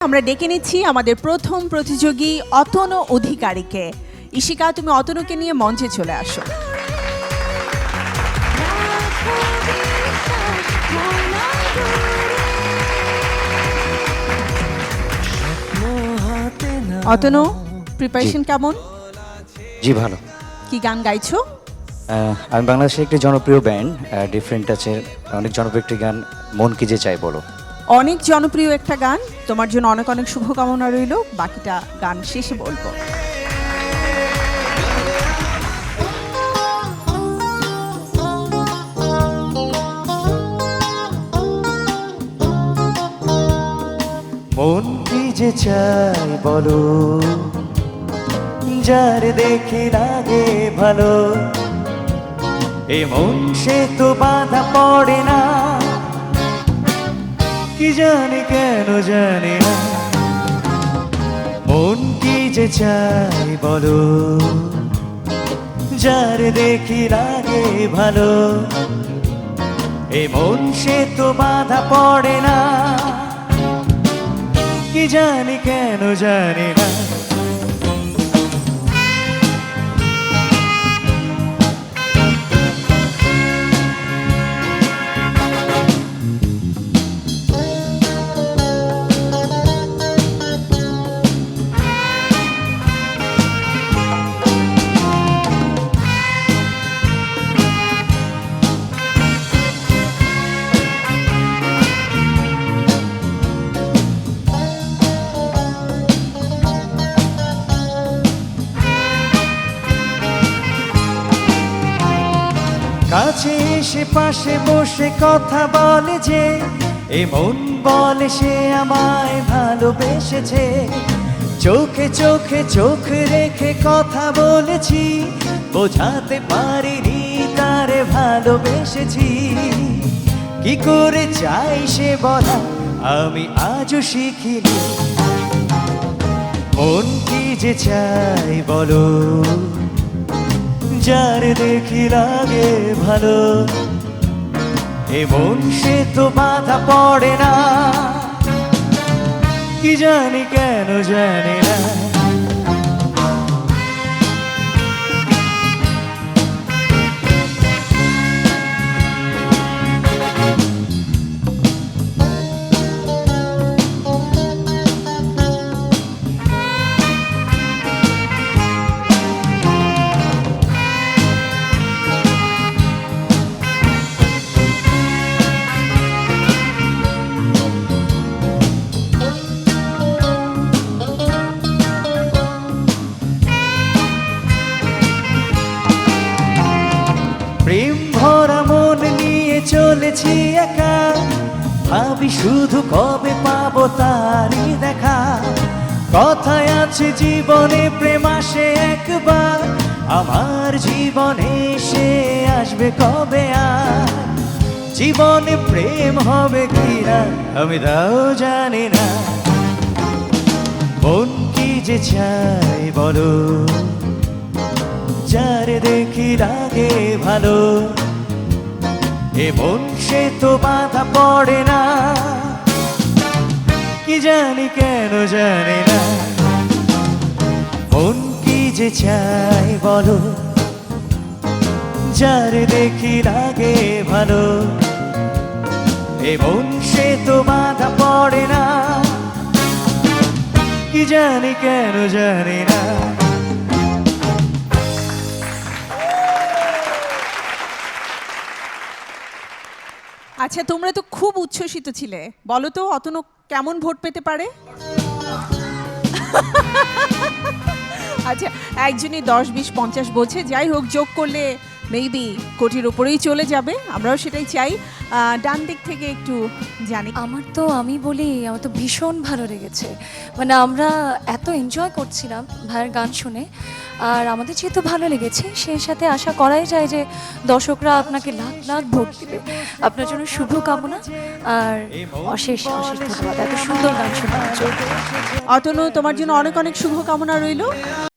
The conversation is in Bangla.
আমরা ডেকে নিচ্ছি আমাদের প্রথম প্রতিযোগী অতনু অধিকারীকে। ইশিকা, তুমি অতনুকে নিয়ে মঞ্চে চলে আসো। অতনু, প্রিপারেশন কেমন? জি ভালো। কি গান গাইছো? আমি বাংলাদেশের একটি জনপ্রিয় ব্যান্ড ডিফারেন্ট আছে, অনেক জনপ্রিয় একটি গান, মন কি যে চাই বলো। অনেক জনপ্রিয় একটা গান, তোমার জন্য অনেক অনেক শুভকামনা রইল। বাকিটা গান শেষে বলবো। মন কি যে চাই বলো, যার দেখে লাগে ভালো, এ মন সে তো বাধা পড়ে না, কি জানি কেন জানি না। মন কি যে চাই বলো, যার দেখি লাগে ভালো, এ মন সে তো বাধা পড়ে না, কি জানি কেন জানি না। কাছে এসে পাশে বসে কথা বলে যে, এ মন বলে সে আমায় ভালোবেসেছে। চোখে চোখে চোখ রেখে কথা বলেছি, বোঝাতে পারিনি তারে ভালোবেসেছি। কি করে চাই সে বলা আমি আজও শিখিনি। মন কি যে চাই বলো, যার দেখি লাগে ভালো, এ মন সে তো বাধা পড়ে না, কি জানি কেন জানি না। প্রেম ভরা মন নিয়ে চলেছি একা, ভাবি শুধু কবে পাবো তারই দেখা। কথায় আছে জীবনে প্রেম আসে একবার, আমার জীবনে সে আসবে কবে আর। জীবনে প্রেম হবে কিনা আমি তাও জানি না। মন কি যে চাই বলো, যার দেখি লাগে ভালো, এ মন সে তো বাধা পড়ে না, কি জানি কেন জানি না। মন কি যে চাই বলো, যার দেখি লাগে ভালো, এ মন সে তো বাধা পড়ে না, কি জানি কেন জানি না। আচ্ছা, তোমরা তো খুব উচ্ছ্বসিত ছিলে, বলো তো অতনু কেমন ভোট পেতে পারে? আচ্ছা, একজনই 10, 20, 50 বোঝে, যাই হোক যোগ করলে মেবি কোটির উপরেই চলে যাবে, আমরাও সেটাই চাই। ডান দিক থেকে একটু জানি। আমি বলি আমার তো ভীষণ ভালো লেগেছে, মানে আমরা এত এনজয় করছিলাম ভাইয়ের গান শুনে, আর আমাদের যেহেতু ভালো লেগেছে সেই সাথে আশা করাই যায় যে দর্শকরা আপনাকে লাখ লাখ ভোট দেবে। আপনার জন্য শুভকামনা আর অশেষ অশেষ ধন্যবাদ এত সুন্দর গান শোনার জন্য। অতনু, তোমার জন্য অনেক অনেক শুভকামনা রইল।